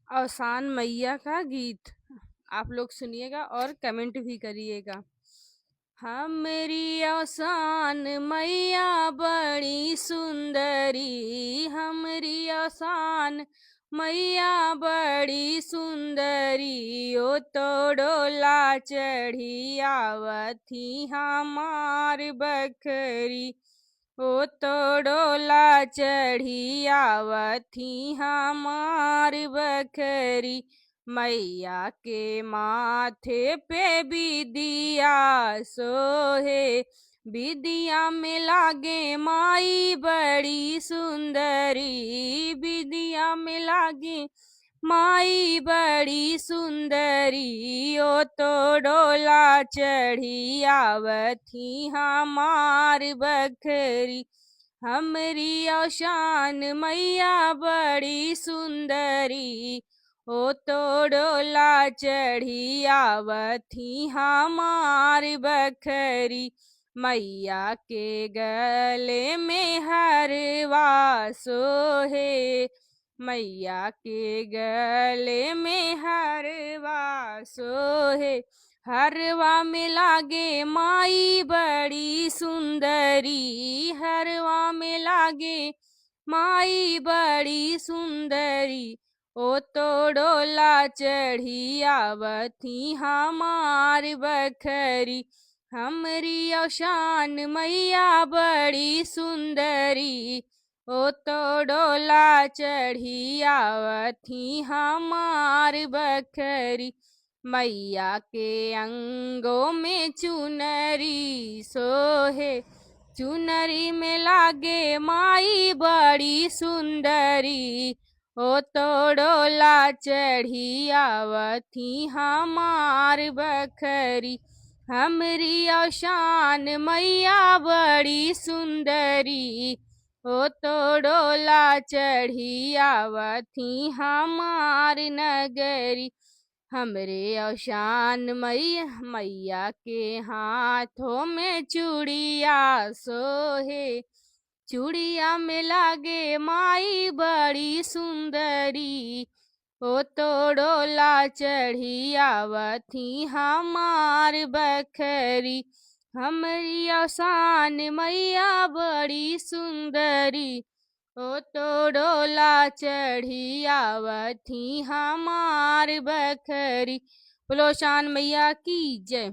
आसान मैया का गीत आप लोग सुनिएगा और कमेंट भी करिएगा। हमरी आसान मैया बड़ी सुंदरी, हमरी आसान मैया बड़ी सुंदरी, ओ तो डोला चढ़ी आवथी हमार बखरी, ओ तो डोला चढ़ी आवथी हमार बखरी। मैया के माथे पे बिदिया सोहे, बिदिया में लागे माई बड़ी सुंदरी, बिदिया में लागे माई बड़ी सुंदरी, ओ तो डोला चढ़ी आवथी हमार बखरी। हमरी आशान मैया बड़ी सुंदरी, ओ तो डोला चढ़ी आवथी हमार बखरी। मैया के गले में हरवा सोहे, मैया के गले में हरवा सोहे, हरवा में लागे माई बड़ी सुंदरी, हरवा में लागे माई बड़ी सुंदरी, ओ तो डोला चढ़ी आवथी हमार बखरी। हमरी आशान मैया बड़ी सुंदरी, ओ तो डोला चढ़ी आवथी हमार बखरी। मैया के अंगों में चुनरी सोहे, चुनरी में लागे माई बड़ी सुंदरी, ओ तो डोला चढ़ी आवथी हमार बखरी। हमरी आशान मैया बड़ी सुंदरी, ओ तो डोला चढ़ी आवथी हमार नगरी। हमरे आशान मैया के हाथों में चूड़िया सोहे, चूड़िया में लागे माई बड़ी सुंदरी, ओ तो डोला चढ़ी आवथी हमार बखरी। हमरी आसान मैया बड़ी सुंदरी, ओ तो डोला चढ़ी आवथी हमार बखरी। बोलो शान मैया की जय।